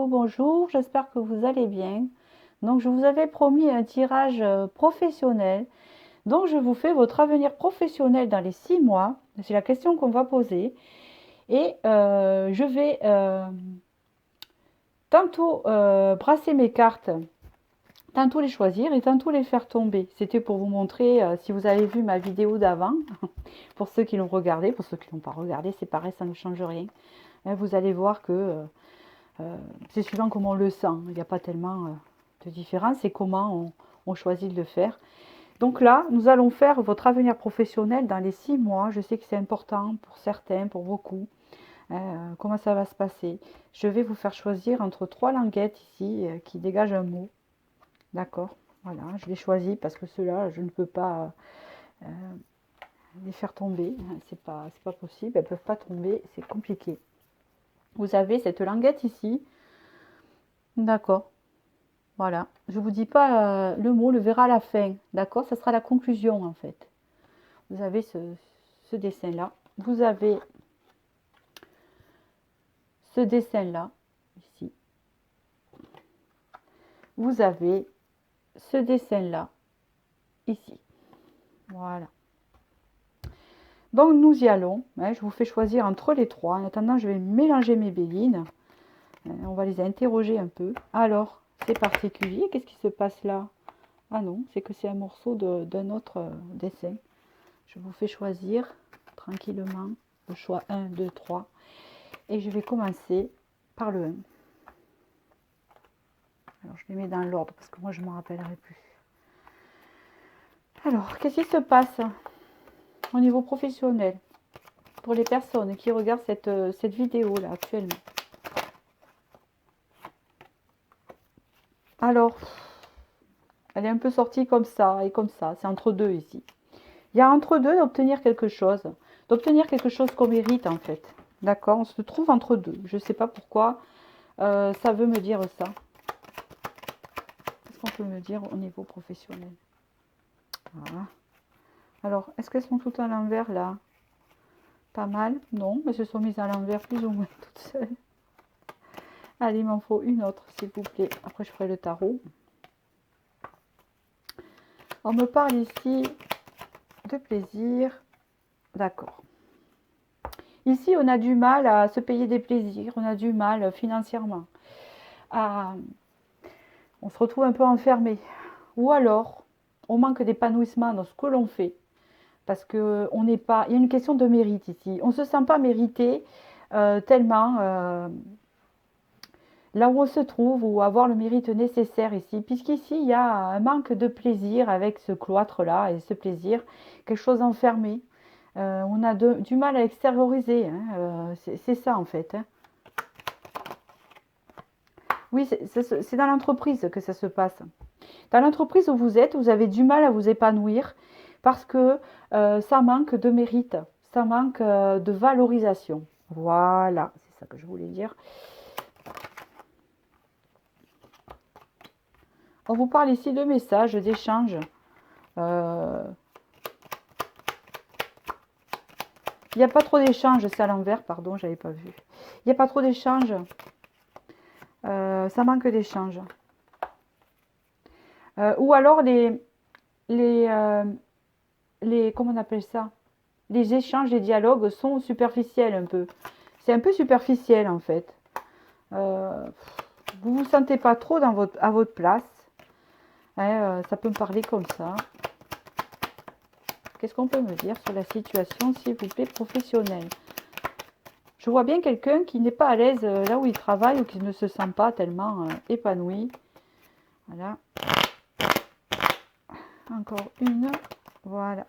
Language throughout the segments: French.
Bonjour, bonjour, j'espère que vous allez bien. Donc, je vous avais promis un tirage professionnel. Donc, je vous fais votre avenir professionnel dans les 6 mois. C'est la question qu'on va poser. Et je vais tantôt brasser mes cartes, tantôt les choisir et tantôt les faire tomber. C'était pour vous montrer, si vous avez vu ma vidéo d'avant, pour ceux qui l'ont regardé, pour ceux qui ne l'ont pas regardé, c'est pareil, ça ne change rien. Vous allez voir que c'est suivant comment on le sent. Il n'y a pas tellement de différence. C'est comment on choisit de le faire. Donc là, nous allons faire votre avenir professionnel dans les 6 mois. Je sais que c'est important pour certains, pour beaucoup. Comment ça va se passer? Je vais vous faire choisir entre 3 languettes ici qui dégagent un mot. D'accord? Voilà, je les choisis parce que ceux-là, je ne peux pas les faire tomber. C'est pas possible. Elles ne peuvent pas tomber. C'est compliqué. Vous avez cette languette ici. D'accord. Voilà. Je ne vous dis pas le mot, le verra à la fin. D'accord? Ça sera la conclusion en fait. Vous avez ce dessin-là. Vous avez ce dessin-là, ici. Vous avez ce dessin-là, ici. Voilà. Donc nous y allons. Je vous fais choisir entre les trois. En attendant, je vais mélanger mes bélines. On va les interroger un peu. Alors, c'est particulier. Qu'est-ce qui se passe là? Ah non, c'est que c'est un morceau d'un autre dessin. Je vous fais choisir tranquillement le choix 1, 2, 3. Et je vais commencer par le 1. Alors, je les mets dans l'ordre parce que moi, je ne m'en rappellerai plus. Alors, qu'est-ce qui se passe au niveau professionnel pour les personnes qui regardent cette vidéo-là actuellement? Alors, elle est un peu sortie comme ça et comme ça. C'est entre deux ici. Il y a entre deux d'obtenir quelque chose qu'on mérite en fait. D'accord? On se trouve entre deux. Je ne sais pas pourquoi ça veut me dire ça. Qu'est-ce qu'on peut me dire au niveau professionnel? Voilà. Alors, est-ce qu'elles sont toutes à l'envers là? Pas mal? Non, mais elles se sont mises à l'envers plus ou moins toutes seules. Allez, il m'en faut une autre, s'il vous plaît. Après, je ferai le tarot. On me parle ici de plaisir. D'accord. Ici, on a du mal à se payer des plaisirs. On a du mal financièrement. On se retrouve un peu enfermé. Ou alors, on manque d'épanouissement dans ce que l'on fait. Parce que on n'est pas. Il y a une question de mérite ici. On ne se sent pas mérité tellement là où on se trouve ou avoir le mérite nécessaire ici. Puisqu'ici, il y a un manque de plaisir avec ce cloître-là et ce plaisir, quelque chose enfermé. On a du mal à extérioriser. Hein, c'est ça en fait. Hein. Oui, c'est dans l'entreprise que ça se passe. Dans l'entreprise où vous êtes, vous avez du mal à vous épanouir parce que ça manque de mérite, ça manque de valorisation. Voilà, c'est ça que je voulais dire. On vous parle ici de messages, d'échanges. Il n'y a pas trop d'échanges, c'est à l'envers, pardon, j'avais pas vu. Il n'y a pas trop d'échanges. Ça manque d'échanges. Ou alors comment on appelle ça? Les échanges, les dialogues sont superficiels un peu. C'est un peu superficiel en fait. Vous vous sentez pas trop à votre place. Hein, ça peut me parler comme ça. Qu'est-ce qu'on peut me dire sur la situation, s'il vous plaît, professionnelle? Je vois bien quelqu'un qui n'est pas à l'aise là où il travaille ou qui ne se sent pas tellement épanoui. Voilà. Encore une. Voilà.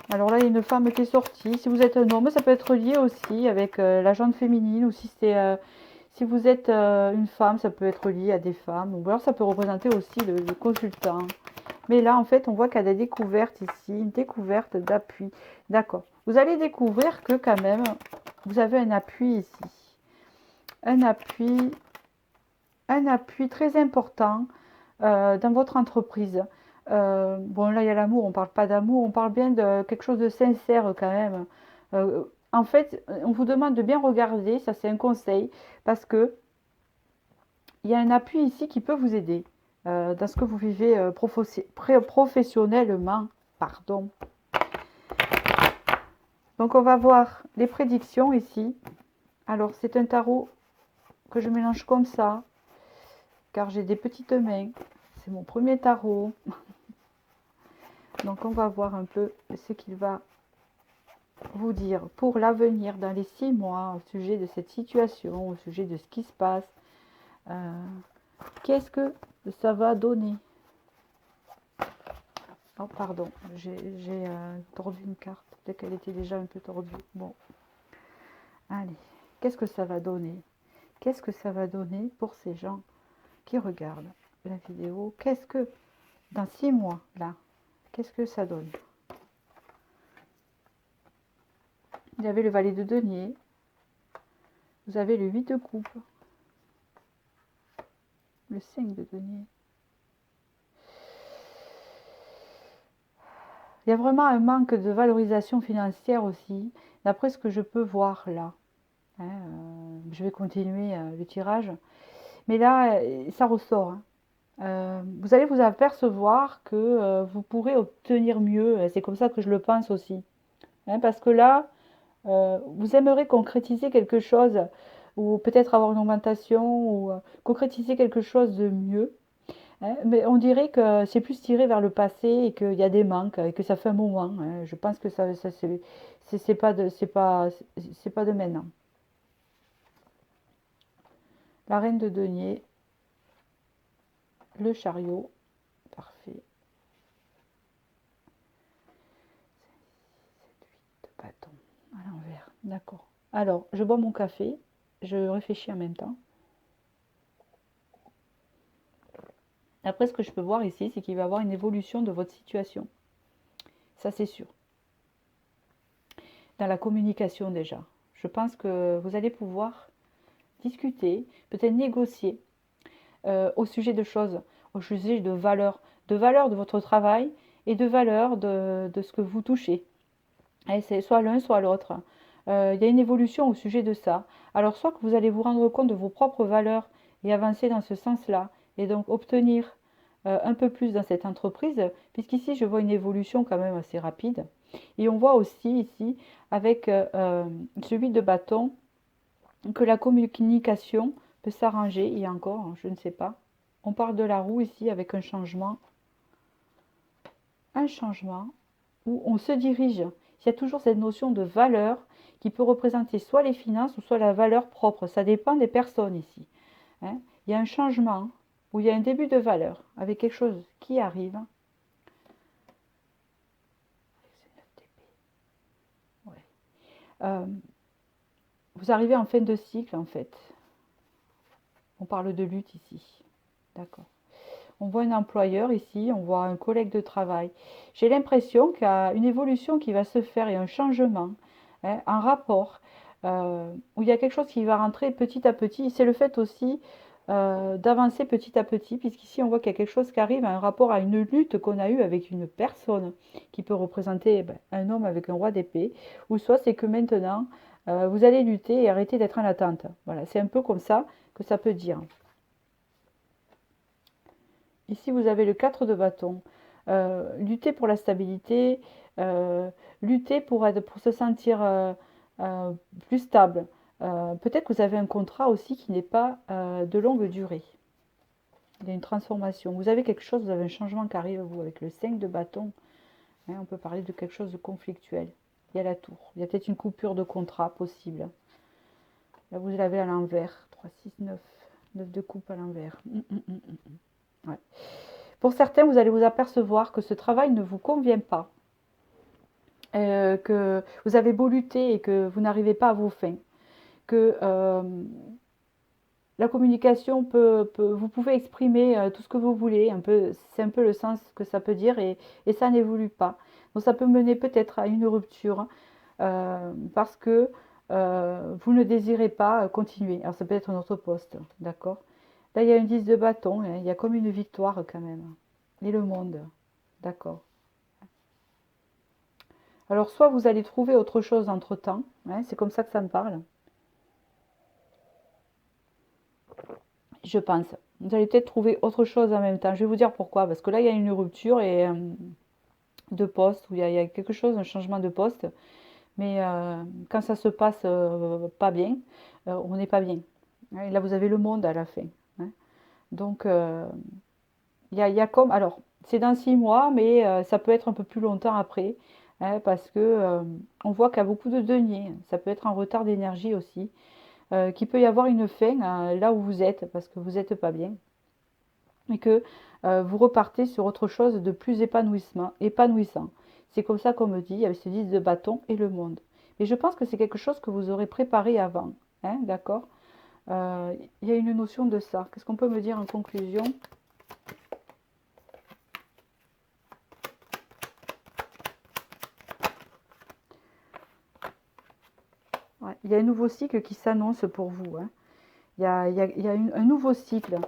Alors là, il y a une femme qui est sortie. Si vous êtes un homme, ça peut être lié aussi avec la jante féminine. Ou si vous êtes une femme, ça peut être lié à des femmes. Ou alors ça peut représenter aussi le consultant. Mais là, en fait, on voit qu'il y a des découvertes ici. Une découverte d'appui. D'accord. Vous allez découvrir que quand même, vous avez un appui ici. Un appui très important dans votre entreprise. Bon, là, il y a l'amour, on ne parle pas d'amour, on parle bien de quelque chose de sincère quand même. en fait, on vous demande de bien regarder, ça c'est un conseil, parce que il y a un appui ici qui peut vous aider dans ce que vous vivez professionnellement. Pardon. Donc on va voir les prédictions ici. Alors c'est un tarot que je mélange comme ça, car j'ai des petites mains. C'est mon premier tarot. Donc on va voir un peu ce qu'il va vous dire pour l'avenir dans les 6 mois au sujet de cette situation, au sujet de ce qui se passe. Qu'est-ce que ça va donner? Oh pardon, j'ai tordu une carte. Peut-être qu'elle était déjà un peu tordue. Bon, allez, qu'est-ce que ça va donner? Qu'est-ce que ça va donner pour ces gens qui regardent la vidéo? Qu'est-ce que, dans 6 mois, là, qu'est-ce que ça donne? Vous avez le valet de denier. Vous avez le 8 de coupe. Le 5 de denier. Il y a vraiment un manque de valorisation financière aussi, d'après ce que je peux voir là. Je vais continuer le tirage. Mais là, ça ressort. Vous allez vous apercevoir que vous pourrez obtenir mieux. C'est comme ça que je le pense aussi. Parce que là, vous aimeriez concrétiser quelque chose, ou peut-être avoir une augmentation, ou concrétiser quelque chose de mieux. Mais on dirait que c'est plus tiré vers le passé et qu'il y a des manques et que ça fait un moment. Je pense que ça c'est pas c'est pas de maintenant. La reine de denier, le chariot, parfait. 7, 8 de bâton à l'envers, d'accord. Alors, je bois mon café, je réfléchis en même temps. Après, ce que je peux voir ici, c'est qu'il va y avoir une évolution de votre situation. Ça, c'est sûr. Dans la communication déjà. Je pense que vous allez pouvoir discuter, peut-être négocier au sujet de choses, au sujet de valeurs de votre travail et de valeurs de ce que vous touchez. Et c'est soit l'un, soit l'autre. Il y a une évolution au sujet de ça. Alors, soit que vous allez vous rendre compte de vos propres valeurs et avancer dans ce sens-là, et donc obtenir un peu plus dans cette entreprise, puisqu'ici, je vois une évolution quand même assez rapide. Et on voit aussi ici, avec ce 8 de bâton, que la communication peut s'arranger. Il y a encore, je ne sais pas. On parle de la roue ici avec un changement où on se dirige. Il y a toujours cette notion de valeur qui peut représenter soit les finances ou soit la valeur propre. Ça dépend des personnes ici. Il y a un changement où il y a un début de valeur avec quelque chose qui arrive. Vous arrivez en fin de cycle en fait. On parle de lutte ici. D'accord. On voit un employeur ici, on voit un collègue de travail. J'ai l'impression qu'il y a une évolution qui va se faire et un changement, un rapport, où il y a quelque chose qui va rentrer petit à petit. C'est le fait aussi d'avancer petit à petit, puisqu'ici on voit qu'il y a quelque chose qui arrive, un rapport à une lutte qu'on a eue avec une personne qui peut représenter un homme avec un roi d'épée, ou soit c'est que maintenant vous allez lutter et arrêter d'être en attente. Voilà, c'est un peu comme ça que ça peut dire. Ici, vous avez le 4 de bâton. Lutter pour la stabilité, lutter pour se sentir plus stable. Peut-être que vous avez un contrat aussi qui n'est pas de longue durée. Il y a une transformation. Vous avez quelque chose, vous avez un changement qui arrive, vous, avec le 5 de bâton. On peut parler de quelque chose de conflictuel. Il y a la tour. Il y a peut-être une coupure de contrat possible. Là, vous l'avez à l'envers. 3, 6, 9. 9 de coupe à l'envers. Ouais. Pour certains, vous allez vous apercevoir que ce travail ne vous convient pas, que vous avez beau lutter et que vous n'arrivez pas à vos fins, que la communication vous pouvez exprimer tout ce que vous voulez, c'est un peu le sens que ça peut dire et ça n'évolue pas. Donc ça peut mener peut-être à une rupture parce que vous ne désirez pas continuer. Alors ça peut être un autre poste, d'accord? Là, il y a une 10 de bâton, il y a comme une victoire quand même. Et le monde, d'accord. Alors, soit vous allez trouver autre chose entre-temps, hein, c'est comme ça que ça me parle, je pense. Vous allez peut-être trouver autre chose en même temps. Je vais vous dire pourquoi. Parce que là, il y a une rupture de poste, ou il y a quelque chose, un changement de poste. Mais quand ça se passe pas bien, on n'est pas bien. Hein, et là, vous avez le monde à la fin. Hein. Donc, il y a comme... Alors, c'est dans 6 mois, mais ça peut être un peu plus longtemps après. Hein, parce que on voit qu'il y a beaucoup de deniers. Ça peut être un retard d'énergie aussi. Qu'il peut y avoir une fin là où vous êtes, parce que vous n'êtes pas bien. Et que vous repartez sur autre chose de plus épanouissant. C'est comme ça qu'on me dit, avec ce 10 de bâton et le monde. Mais je pense que c'est quelque chose que vous aurez préparé avant. Hein, d'accord. Il y a une notion de ça. Qu'est-ce qu'on peut me dire en conclusion? Ouais, il y a un nouveau cycle qui s'annonce pour vous. Hein. Il y a un nouveau cycle.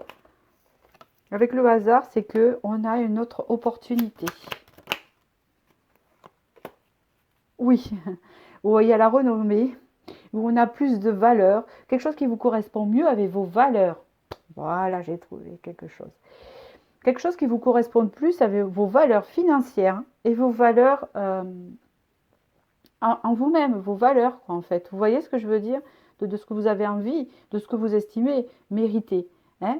Avec le hasard, c'est qu'on a une autre opportunité. Oui, où il y a la renommée, où on a plus de valeur, quelque chose qui vous correspond mieux avec vos valeurs. Voilà, j'ai trouvé quelque chose. Quelque chose qui vous correspond plus avec vos valeurs financières et vos valeurs en vous-même, vos valeurs, quoi, en fait. Vous voyez ce que je veux dire de ce que vous avez envie, de ce que vous estimez mériter. Hein.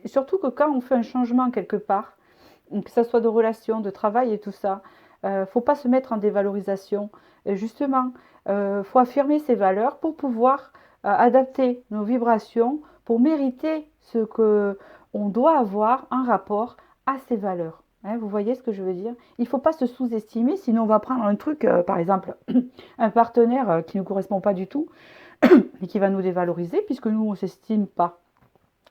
Surtout que quand on fait un changement quelque part, que ce soit de relation, de travail et tout ça, faut pas se mettre en dévalorisation. Et justement, faut affirmer ses valeurs pour pouvoir adapter nos vibrations pour mériter ce que on doit avoir en rapport à ces valeurs. Hein, vous voyez ce que je veux dire? Il ne faut pas se sous-estimer, sinon on va prendre un truc, par exemple, un partenaire qui ne correspond pas du tout et qui va nous dévaloriser puisque nous, on ne s'estime pas.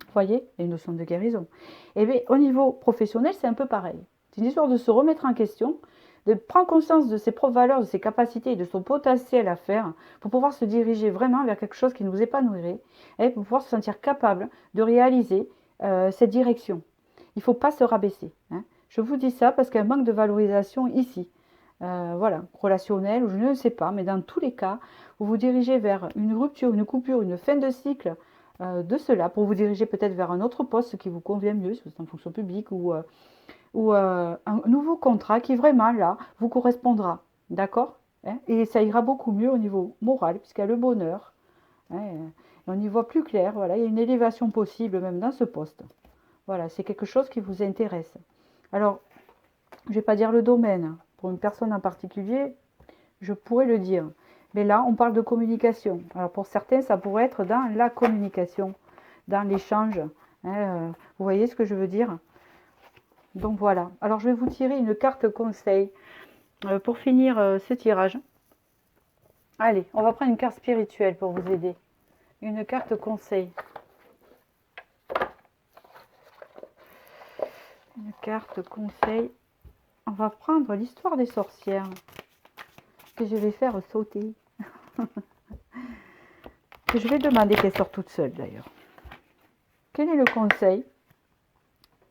Vous voyez, il y a une notion de guérison. Et bien, au niveau professionnel, c'est un peu pareil. C'est une histoire de se remettre en question, de prendre conscience de ses propres valeurs, de ses capacités et de son potentiel à faire pour pouvoir se diriger vraiment vers quelque chose qui nous épanouirait et pour pouvoir se sentir capable de réaliser cette direction. Il ne faut pas se rabaisser. Hein. Je vous dis ça parce qu'il y a un manque de valorisation ici. Voilà, relationnel ou je ne sais pas, mais dans tous les cas, vous vous dirigez vers une rupture, une coupure, une fin de cycle de cela pour vous diriger peut-être vers un autre poste qui vous convient mieux, si vous êtes en fonction publique ou un nouveau contrat qui vraiment là vous correspondra. D'accord. Hein. Et ça ira beaucoup mieux au niveau moral puisqu'il y a le bonheur. Hein, et on y voit plus clair. Voilà, il y a une élévation possible même dans ce poste. Voilà, c'est quelque chose qui vous intéresse. Alors, je ne vais pas dire le domaine. Pour une personne en particulier, je pourrais le dire. Mais là, on parle de communication. Alors pour certains, ça pourrait être dans la communication, dans l'échange. Hein, vous voyez ce que je veux dire? Donc voilà. Alors je vais vous tirer une carte conseil pour finir ce tirage. Allez, on va prendre une carte spirituelle pour vous aider. Une carte conseil. Une carte conseil. On va prendre l'histoire des sorcières que je vais faire sauter. Que je vais demander qu'elle sorte toute seule d'ailleurs. Quel est le conseil?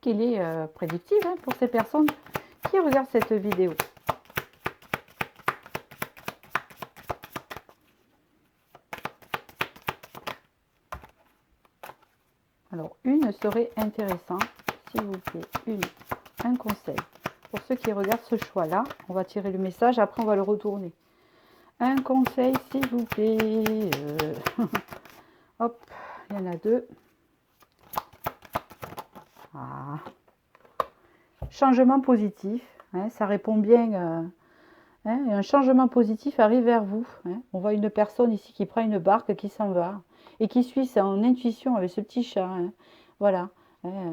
Qu'il est prédictif hein, pour ces personnes qui regardent cette vidéo. Alors, une serait intéressante, s'il vous plaît, un conseil. Pour ceux qui regardent ce choix-là, on va tirer le message, après on va le retourner. Un conseil, s'il vous plaît. Hop, il y en a deux. Ah. Changement positif, hein, ça répond bien. Hein, un changement positif arrive vers vous. Hein. On voit une personne ici qui prend une barque, qui s'en va et qui suit son intuition avec ce petit chat. Hein. Voilà.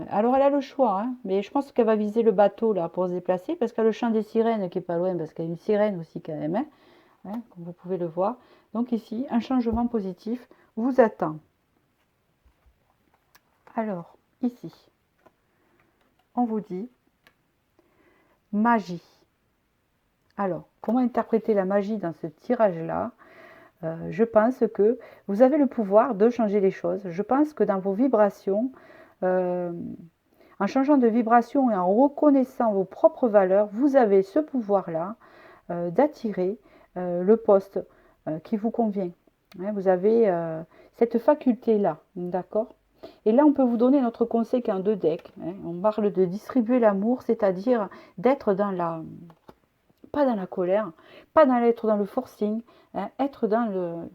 Alors elle a le choix, hein, mais je pense qu'elle va viser le bateau là pour se déplacer parce qu'il y a le chant des sirènes qui est pas loin parce qu'il y a une sirène aussi quand même, hein, comme vous pouvez le voir. Donc ici, un changement positif vous attend. Alors, ici, on vous dit magie. Alors, comment interpréter la magie dans ce tirage-là? Je pense que vous avez le pouvoir de changer les choses. Je pense que dans vos vibrations, en changeant de vibration et en reconnaissant vos propres valeurs, vous avez ce pouvoir-là d'attirer le poste qui vous convient. Hein, vous avez cette faculté-là, d'accord? Et là, on peut vous donner notre conseil qui est en 2 decks. Hein. On parle de distribuer l'amour, c'est-à-dire d'être dans la... pas dans la colère, pas être dans le forcing, hein, être dans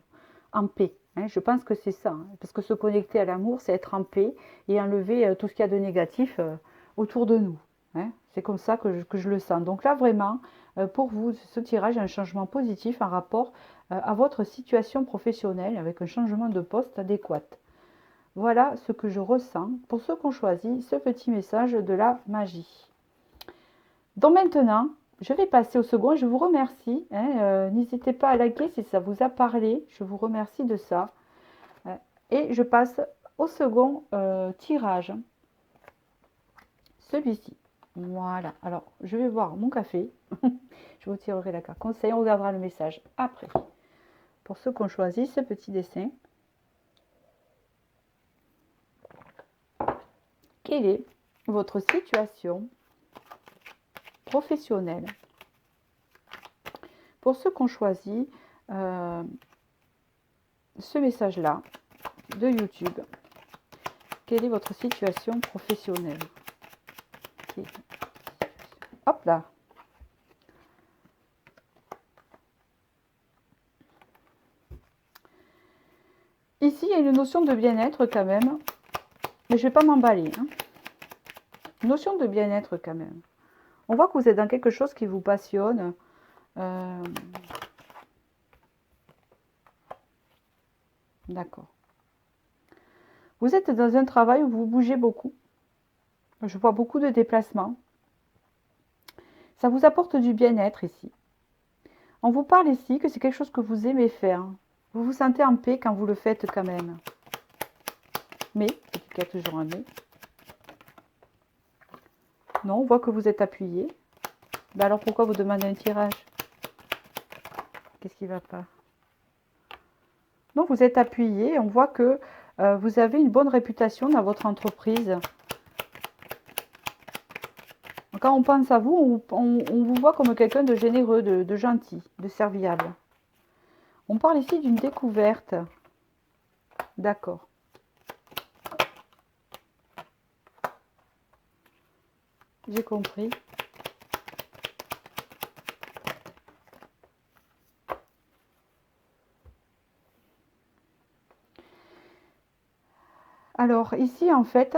en paix. Hein. Je pense que c'est ça. Hein, parce que se connecter à l'amour, c'est être en paix et enlever tout ce qu'il y a de négatif autour de nous. Hein. C'est comme ça que je le sens. Donc là, vraiment, pour vous, ce tirage est un changement positif en rapport à votre situation professionnelle avec un changement de poste adéquat. Voilà ce que je ressens pour ceux qui ont choisi ce petit message de la magie. Donc maintenant, je vais passer au second. Je vous remercie. Hein, n'hésitez pas à liker si ça vous a parlé. Je vous remercie de ça. Et je passe au second tirage. Celui-ci. Voilà. Alors, je vais boire mon café. Je vous tirerai la carte conseil. On regardera le message après. Pour ceux qui ont choisi ce petit dessin. Quelle est votre situation professionnelle? Pour ceux qui ont choisi ce message-là de YouTube, quelle est votre situation professionnelle? Hop là. Ici, il y a une notion de bien-être quand même, mais je ne vais pas m'emballer. Hein. Notion de bien-être quand même. On voit que vous êtes dans quelque chose qui vous passionne. D'accord. Vous êtes dans un travail où vous bougez beaucoup. Je vois beaucoup de déplacements. Ça vous apporte du bien-être ici. On vous parle ici que c'est quelque chose que vous aimez faire. Vous vous sentez en paix quand vous le faites quand même. Mais, il y a toujours un mais. Non, on voit que vous êtes appuyé. Ben alors pourquoi vous demandez un tirage? Qu'est-ce qui ne va pas? Non, vous êtes appuyé. On voit que vous avez une bonne réputation dans votre entreprise. Quand on pense à vous, on vous voit comme quelqu'un de généreux, de gentil, de serviable. On parle ici d'une découverte. D'accord. J'ai compris. Alors, ici, en fait,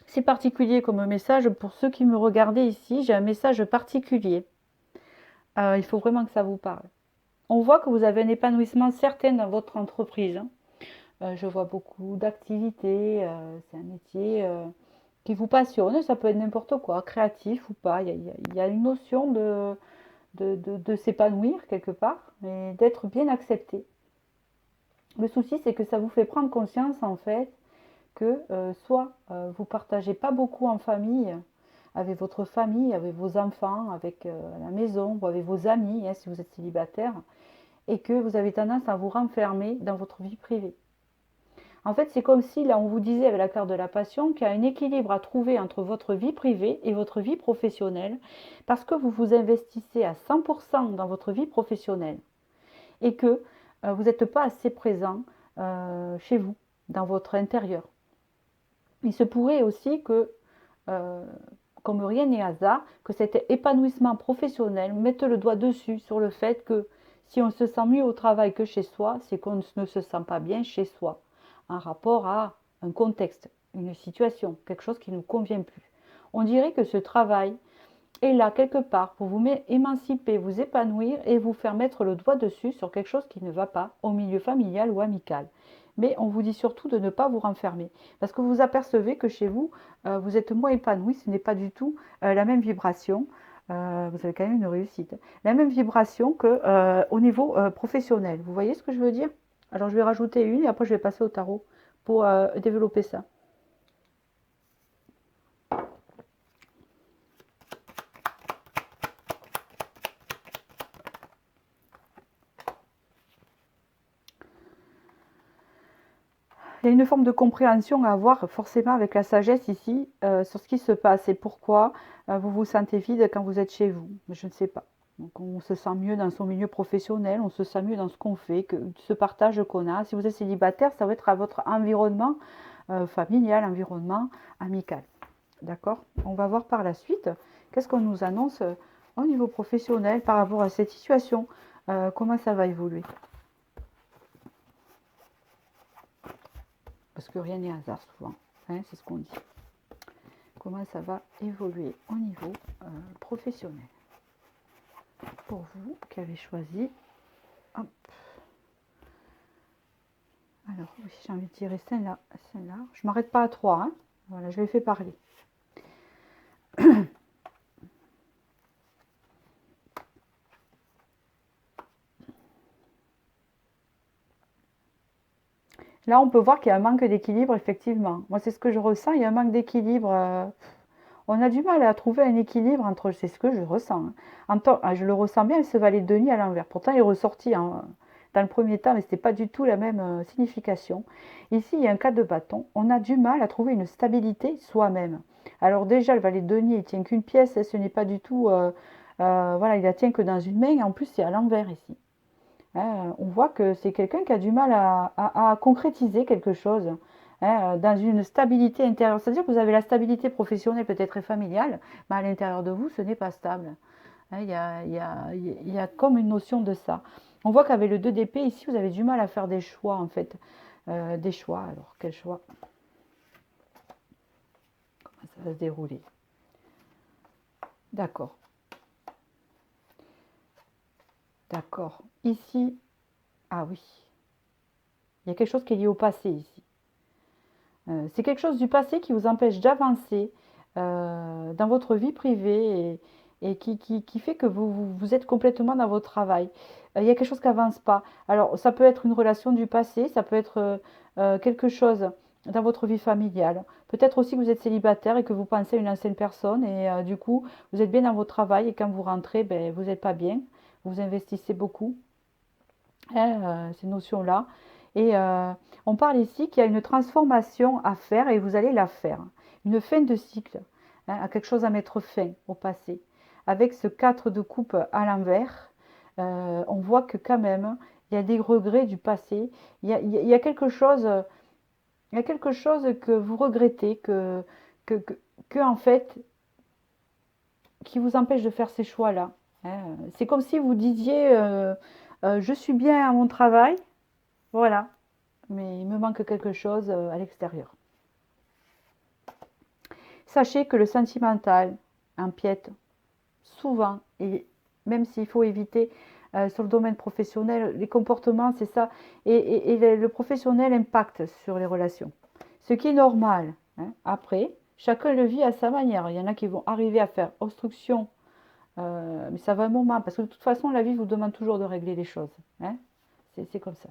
c'est particulier comme message. Pour ceux qui me regardaient ici, j'ai un message particulier. Il faut vraiment que ça vous parle. On voit que vous avez un épanouissement certain dans votre entreprise. Je vois beaucoup d'activités. C'est un métier qui vous passionne. Ça peut être n'importe quoi, créatif ou pas. Il y a une notion de s'épanouir quelque part et d'être bien accepté. Le souci, c'est que ça vous fait prendre conscience, en fait, que soit vous partagez pas beaucoup en famille, avec votre famille, avec vos enfants, avec la maison, ou avec vos amis, hein, si vous êtes célibataire, et que vous avez tendance à vous renfermer dans votre vie privée. En fait, c'est comme si, là, on vous disait avec la carte de la passion qu'il y a un équilibre à trouver entre votre vie privée et votre vie professionnelle, parce que vous vous investissez à 100% dans votre vie professionnelle, et que vous n'êtes pas assez présent chez vous, dans votre intérieur. Il se pourrait aussi que, comme rien n'est hasard, que cet épanouissement professionnel mette le doigt dessus sur le fait que si on se sent mieux au travail que chez soi, c'est qu'on ne se sent pas bien chez soi, en rapport à un contexte, une situation, quelque chose qui ne nous convient plus. On dirait que ce travail est là quelque part pour vous émanciper, vous épanouir et vous faire mettre le doigt dessus sur quelque chose qui ne va pas au milieu familial ou amical. Mais on vous dit surtout de ne pas vous renfermer. Parce que vous apercevez que chez vous, vous êtes moins épanoui, ce n'est pas du tout la même vibration. Vous avez quand même une réussite. La même vibration qu'au niveau professionnel. Vous voyez ce que je veux dire? Alors je vais rajouter une et après je vais passer au tarot pour développer ça. Il y a une forme de compréhension à avoir forcément avec la sagesse ici sur ce qui se passe et pourquoi vous vous sentez vide quand vous êtes chez vous. Je ne sais pas. Donc on se sent mieux dans son milieu professionnel, on se sent mieux dans ce qu'on fait, que ce partage qu'on a. Si vous êtes célibataire, ça va être à votre environnement familial, environnement amical. D'accord? On va voir par la suite qu'est-ce qu'on nous annonce au niveau professionnel par rapport à cette situation. Comment ça va évoluer? Parce que rien n'est hasard souvent, hein, c'est ce qu'on dit. Comment ça va évoluer au niveau professionnel? Pour vous qui avez choisi. Hop. Alors, oui, j'ai envie de tirer celle-là. Celle-là. Je ne m'arrête pas à 3. Hein. Voilà, je les fais parler. Là, on peut voir qu'il y a un manque d'équilibre, effectivement. Moi, c'est ce que je ressens. Il y a un manque d'équilibre. On a du mal à trouver un équilibre entre... C'est ce que je ressens. Hein. Je le ressens bien, ce valet de denier à l'envers. Pourtant, il est ressorti dans le premier temps, mais ce n'était pas du tout la même signification. Ici, il y a un 4 de bâton. On a du mal à trouver une stabilité soi-même. Alors déjà, le valet de denier, il tient qu'une pièce. Ce n'est pas du tout... voilà, il la tient que dans une main. En plus, c'est à l'envers ici. Hein, on voit que c'est quelqu'un qui a du mal à concrétiser quelque chose, hein, dans une stabilité intérieure. C'est-à-dire que vous avez la stabilité professionnelle peut-être et familiale, mais à l'intérieur de vous, ce n'est pas stable. Hein, il y a comme une notion de ça. On voit qu'avec le 2 d'épée, ici, vous avez du mal à faire des choix, en fait. Des choix. Alors, quel choix? Comment ça va se dérouler? D'accord. D'accord. Ici, ah oui, il y a quelque chose qui est lié au passé ici. C'est quelque chose du passé qui vous empêche d'avancer dans votre vie privée et qui fait que vous êtes complètement dans votre travail. Il y a quelque chose qui n'avance pas. Alors, ça peut être une relation du passé, ça peut être quelque chose dans votre vie familiale. Peut-être aussi que vous êtes célibataire et que vous pensez à une ancienne personne et du coup, vous êtes bien dans votre travail et quand vous rentrez, ben, vous n'êtes pas bien. Vous investissez beaucoup, hein, ces notions-là. Et on parle ici qu'il y a une transformation à faire et vous allez la faire. Une fin de cycle, hein, à quelque chose à mettre fin au passé. Avec ce 4 de coupe à l'envers, on voit que quand même, il y a des regrets du passé. Il y a quelque chose, il y a quelque chose que vous regrettez, que, que en fait, qui vous empêche de faire ces choix-là. Hein. C'est comme si vous disiez, je suis bien à mon travail, voilà, mais il me manque quelque chose à l'extérieur. Sachez que le sentimental empiète souvent, et même s'il faut éviter sur le domaine professionnel, les comportements, c'est ça, et le professionnel impacte sur les relations. Ce qui est normal. Hein. Après, chacun le vit à sa manière. Il y en a qui vont arriver à faire obstruction, mais ça va un moment, parce que de toute façon, la vie vous demande toujours de régler les choses. Hein. C'est comme ça.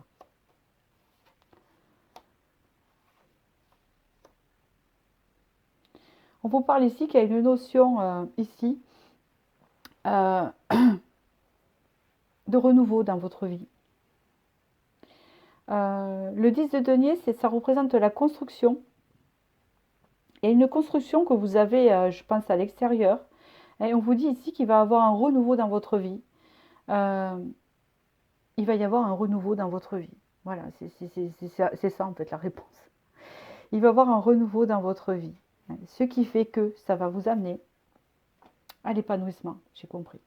On vous parle ici qu'il y a une notion ici de renouveau dans votre vie. Le 10 de denier, ça représente la construction. Il y a une construction que vous avez, je pense, à l'extérieur. Et on vous dit ici qu'il va y avoir un renouveau dans votre vie. Il va y avoir un renouveau dans votre vie. Voilà, c'est ça en fait la réponse. Il va y avoir un renouveau dans votre vie. Ce qui fait que ça va vous amener à l'épanouissement, j'ai compris.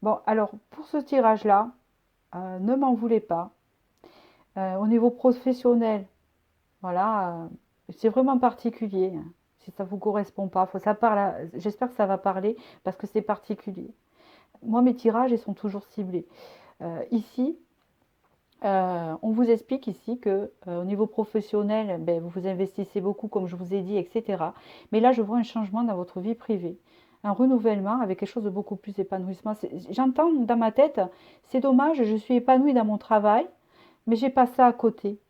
Bon, alors, pour ce tirage-là, ne m'en voulez pas. Au niveau professionnel, voilà, c'est vraiment particulier. Hein. Si ça ne vous correspond pas, j'espère que ça va parler parce que c'est particulier. Moi, mes tirages, ils sont toujours ciblés. Ici, on vous explique ici que au niveau professionnel, ben, vous vous investissez beaucoup, comme je vous ai dit, etc. Mais là, je vois un changement dans votre vie privée. Un renouvellement avec quelque chose de beaucoup plus épanouissement. J'entends dans ma tête, c'est dommage, je suis épanouie dans mon travail, mais j'ai pas ça à côté.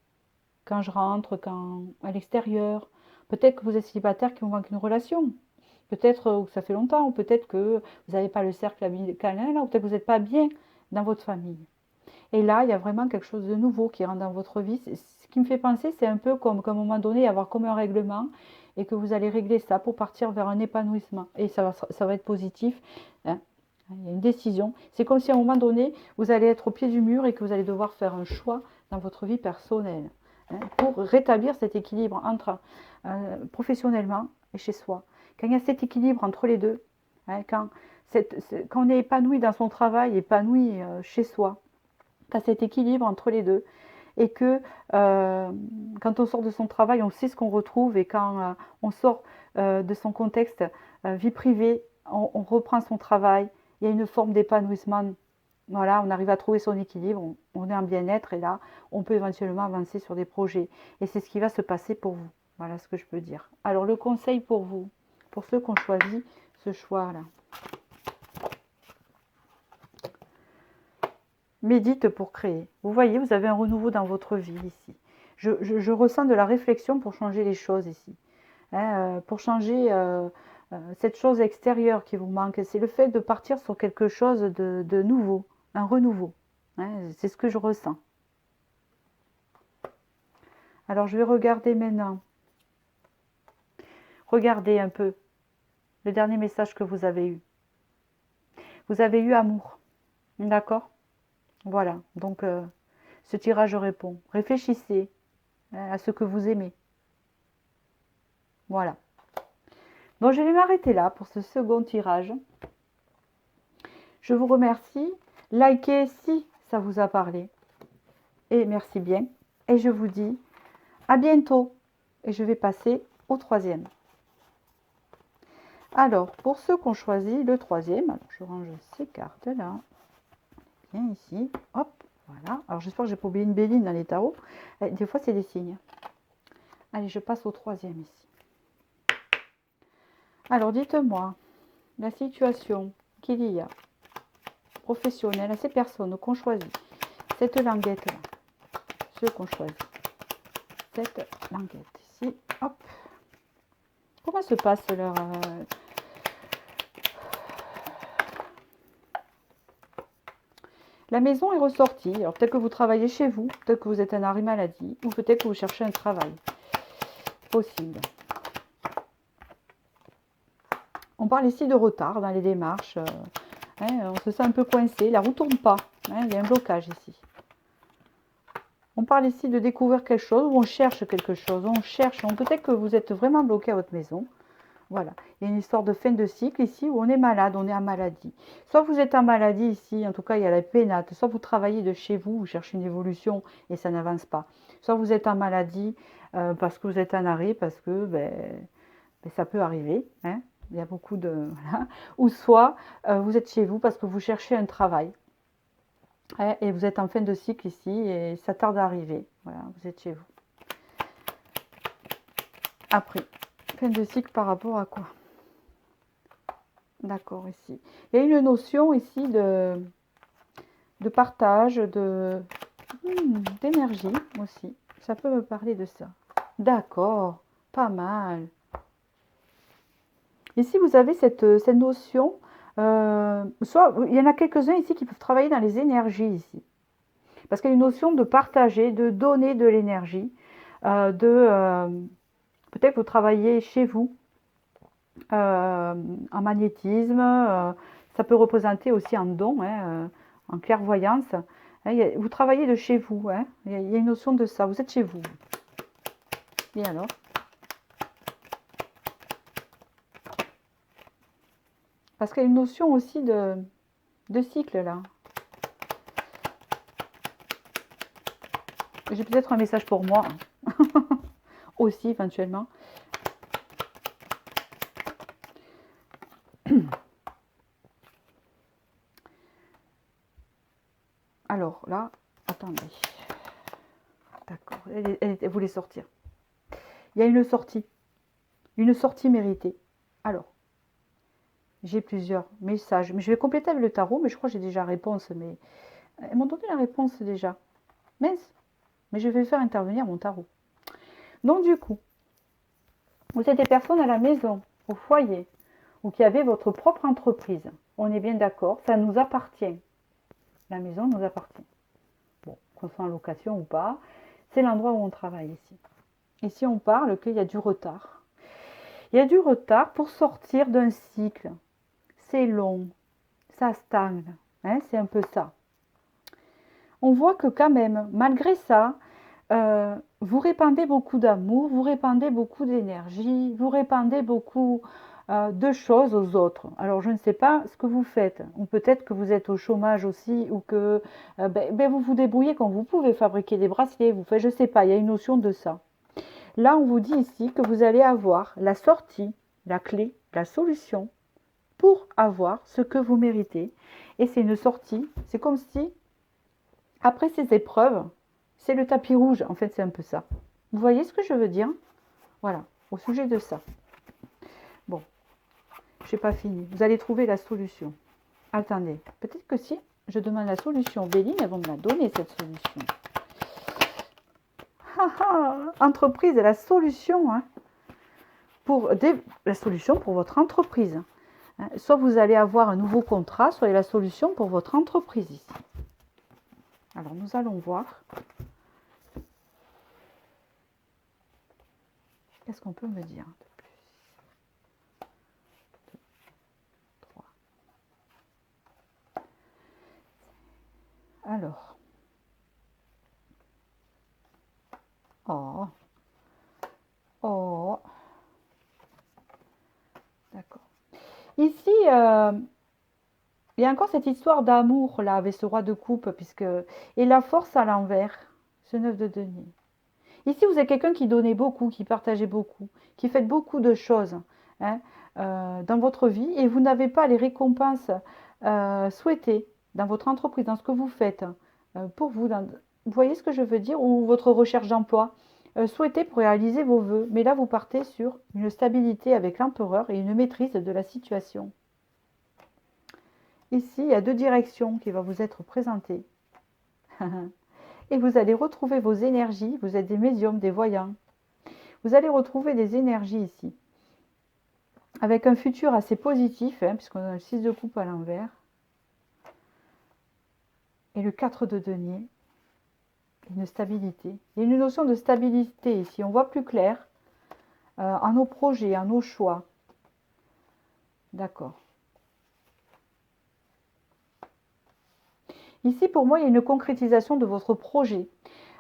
Quand je rentre, quand à l'extérieur. Peut-être que vous êtes célibataire qui vous manque une relation. Peut-être que ça fait longtemps, ou peut-être que vous n'avez pas le cercle amical, ou peut-être que vous n'êtes pas bien dans votre famille. Et là, il y a vraiment quelque chose de nouveau qui rentre dans votre vie. Ce qui me fait penser, c'est un peu comme qu'à un moment donné, avoir comme un règlement et que vous allez régler ça pour partir vers un épanouissement. Et ça va être positif. Hein. Il y a une décision. C'est comme si à un moment donné, vous allez être au pied du mur et que vous allez devoir faire un choix dans votre vie personnelle pour rétablir cet équilibre entre professionnellement et chez soi. Quand il y a cet équilibre entre les deux, quand on est épanoui dans son travail, épanoui chez soi, quand cet équilibre entre les deux, et que quand on sort de son travail, on sait ce qu'on retrouve, et quand on sort de son contexte vie privée, on reprend son travail, il y a une forme d'épanouissement. Voilà, on arrive à trouver son équilibre, on est en bien-être, et là, on peut éventuellement avancer sur des projets. Et c'est ce qui va se passer pour vous. Voilà ce que je peux dire. Alors, le conseil pour vous, pour ceux qui ont choisi ce choix-là. Médite pour créer. Vous voyez, vous avez un renouveau dans votre vie ici. Je ressens de la réflexion pour changer les choses ici. Pour changer cette chose extérieure qui vous manque. C'est le fait de partir sur quelque chose de nouveau, un renouveau. C'est ce que je ressens. Alors, je vais regarder maintenant. Regardez un peu le dernier message que vous avez eu. Vous avez eu amour. D'accord? Voilà. Donc, ce tirage répond. Réfléchissez à ce que vous aimez. Voilà. Donc, je vais m'arrêter là pour ce second tirage. Je vous remercie. Likez si ça vous a parlé. Et merci bien. Et je vous dis à bientôt. Et je vais passer au troisième. Alors, pour ceux qui ont choisi le troisième, alors je range ces cartes-là. Bien ici. Hop, voilà. Alors, j'espère que je n'ai pas oublié une béline dans les tarots. Des fois, c'est des signes. Allez, je passe au troisième ici. Alors, dites-moi la situation qu'il y a professionnelle à ces personnes qui ont choisi cette languette-là. Ceux qui ont choisi cette languette ici. Hop. Comment se passe leur... La maison est ressortie. Alors, peut-être que vous travaillez chez vous, peut-être que vous êtes un arrêt maladie, ou peut-être que vous cherchez un travail. Possible. On parle ici de retard dans les démarches. On se sent un peu coincé. La roue ne tourne pas. Il y a un blocage ici. On parle ici de découvrir quelque chose, ou on cherche quelque chose. On cherche. Peut-être que vous êtes vraiment bloqué à votre maison. Voilà. Il y a une histoire de fin de cycle ici où on est malade, on est en maladie. Soit vous êtes en maladie ici, en tout cas il y a la pénate. Soit vous travaillez de chez vous, vous cherchez une évolution et ça n'avance pas. Soit vous êtes en maladie parce que vous êtes en arrêt, parce que ça peut arriver. Il y a beaucoup de... Voilà. Ou soit vous êtes chez vous parce que vous cherchez un travail. Et vous êtes en fin de cycle ici et ça tarde à arriver. Voilà, vous êtes chez vous. Après. Fin de cycle par rapport à quoi? D'accord, ici. Il y a une notion ici de partage, d'énergie aussi. Ça peut me parler de ça. D'accord, pas mal. Ici, vous avez cette notion. Soit il y en a quelques-uns ici qui peuvent travailler dans les énergies ici. Parce qu'il y a une notion de partager, de donner de l'énergie, peut-être que vous travaillez chez vous en magnétisme, ça peut représenter aussi un don, en clairvoyance. Vous travaillez de chez vous, il y a une notion de ça, vous êtes chez vous. Et alors? Parce qu'il y a une notion aussi de cycle là. J'ai peut-être un message pour moi, aussi éventuellement. Alors là, attendez. D'accord, elle voulait sortir. Il y a une sortie méritée. Alors, j'ai plusieurs messages, mais je vais compléter avec le tarot, mais je crois que j'ai déjà la réponse. Mais elles m'ont donné la réponse déjà. Mince, mais je vais faire intervenir mon tarot. Donc du coup, vous êtes des personnes à la maison, au foyer, ou qui avez votre propre entreprise. On est bien d'accord, ça nous appartient. La maison nous appartient. Bon, qu'on soit en location ou pas, c'est l'endroit où on travaille ici. Ici, on parle qu'il y a du retard. Il y a du retard pour sortir d'un cycle. C'est long, ça stagne. Hein, c'est un peu ça. On voit que quand même, malgré ça, vous répandez beaucoup d'amour, vous répandez beaucoup d'énergie, vous répandez beaucoup de choses aux autres. Alors, je ne sais pas ce que vous faites, ou peut-être que vous êtes au chômage aussi, ou que vous vous débrouillez quand vous pouvez fabriquer des bracelets, vous faites, je ne sais pas, il y a une notion de ça. Là, on vous dit ici que vous allez avoir la sortie, la clé, la solution pour avoir ce que vous méritez. Et c'est une sortie, c'est comme si, après ces épreuves, c'est le tapis rouge. En fait, c'est un peu ça. Vous voyez ce que je veux dire? Voilà, au sujet de ça. Bon, je n'ai pas fini. Vous allez trouver la solution. Attendez, peut-être que si je demande la solution, Béline, elles vont me la donner, cette solution. Entreprise, la solution, hein, la solution pour votre entreprise. Hein. Soit vous allez avoir un nouveau contrat, soit la solution pour votre entreprise ici. Alors, nous allons voir. Qu'est-ce qu'on peut me dire de plus? 3. Alors. Oh. Oh. D'accord. Ici, il y a encore cette histoire d'amour là avec ce roi de coupe, puisque et la force à l'envers, ce 9 de denier. Ici, vous êtes quelqu'un qui donnait beaucoup, qui partageait beaucoup, qui fait beaucoup de choses hein, dans votre vie et vous n'avez pas les récompenses souhaitées dans votre entreprise, dans ce que vous faites pour vous. Vous voyez ce que je veux dire? Ou votre recherche d'emploi souhaitée pour réaliser vos vœux. Mais là, vous partez sur une stabilité avec l'empereur et une maîtrise de la situation. Ici, il y a 2 directions qui vont vous être présentées. Et vous allez retrouver vos énergies. Vous êtes des médiums, des voyants. Vous allez retrouver des énergies ici. Avec un futur assez positif, hein, puisqu'on a le 6 de coupe à l'envers. Et le 4 de denier. Une stabilité. Il y a une notion de stabilité ici. On voit plus clair en nos projets, en nos choix. D'accord. Ici, pour moi, il y a une concrétisation de votre projet.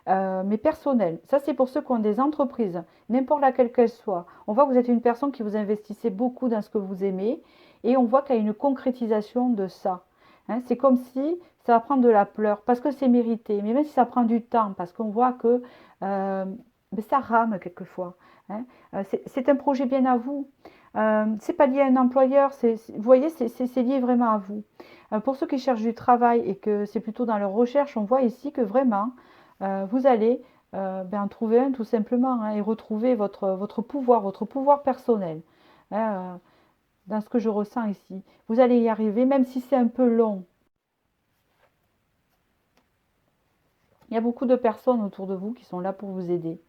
Mais personnel. Ça, c'est pour ceux qui ont des entreprises, n'importe laquelle qu'elle soit. On voit que vous êtes une personne qui vous investissez beaucoup dans ce que vous aimez et on voit qu'il y a une concrétisation de ça. Hein, c'est comme si ça va prendre de la pleure parce que c'est mérité, mais même si ça prend du temps, parce qu'on voit que mais ça rame quelquefois. Hein. C'est un projet bien à vous. C'est pas lié à un employeur, vous voyez, c'est lié vraiment à vous. Pour ceux qui cherchent du travail et que c'est plutôt dans leur recherche, on voit ici que vraiment, vous allez trouver un tout simplement hein, et retrouver votre pouvoir personnel hein, dans ce que je ressens ici. Vous allez y arriver, même si c'est un peu long. Il y a beaucoup de personnes autour de vous qui sont là pour vous aider.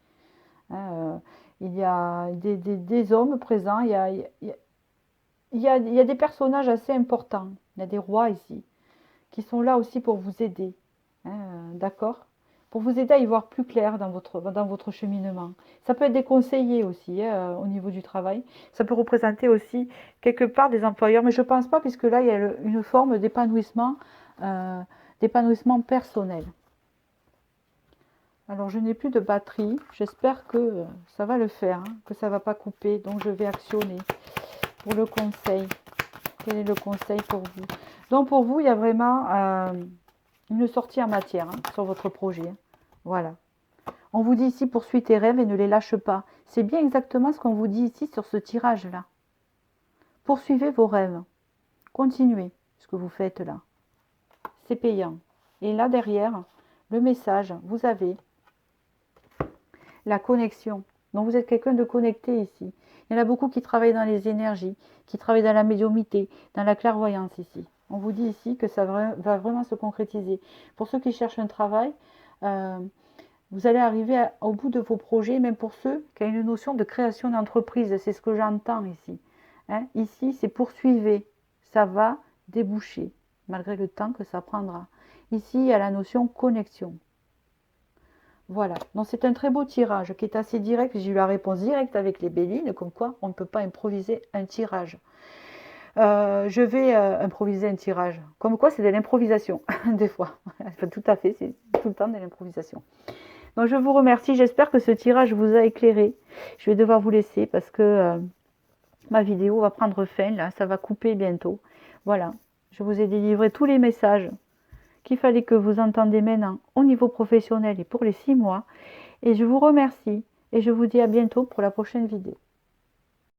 Hein, il y a des hommes présents, il y a des personnages assez importants. Il y a des rois ici qui sont là aussi pour vous aider. Hein, d'accord? Pour vous aider à y voir plus clair dans votre cheminement. Ça peut être des conseillers aussi hein, au niveau du travail. Ça peut représenter aussi quelque part des employeurs, mais je ne pense pas puisque là il y a une forme d'épanouissement personnel. Alors je n'ai plus de batterie. J'espère que ça va le faire, hein, que ça ne va pas couper. Donc je vais actionner pour le conseil. Quel est le conseil pour vous? Donc pour vous, il y a vraiment une sortie en matière hein, sur votre projet. Hein. Voilà. On vous dit ici, poursuis tes rêves et ne les lâche pas. C'est bien exactement ce qu'on vous dit ici sur ce tirage-là. Poursuivez vos rêves. Continuez ce que vous faites là. C'est payant. Et là derrière, le message, vous avez la connexion. Donc vous êtes quelqu'un de connecté ici. Il y en a beaucoup qui travaillent dans les énergies, qui travaillent dans la médiumnité, dans la clairvoyance ici. On vous dit ici que ça va vraiment se concrétiser. Pour ceux qui cherchent un travail, vous allez arriver au bout de vos projets, même pour ceux qui ont une notion de création d'entreprise. C'est ce que j'entends ici. Hein, ici, c'est poursuivez. Ça va déboucher, malgré le temps que ça prendra. Ici, il y a la notion connexion. Voilà, donc c'est un très beau tirage qui est assez direct. J'ai eu la réponse directe avec les Bélines, comme quoi on ne peut pas improviser un tirage. Je vais improviser un tirage. Comme quoi, c'est de l'improvisation, des fois. Enfin, tout à fait, c'est tout le temps de l'improvisation. Donc, je vous remercie. J'espère que ce tirage vous a éclairé. Je vais devoir vous laisser parce que ma vidéo va prendre fin, là. Ça va couper bientôt. Voilà. Je vous ai délivré tous les messages qu'il fallait que vous entendiez maintenant au niveau professionnel et pour les 6 mois. Et je vous remercie. Et je vous dis à bientôt pour la prochaine vidéo.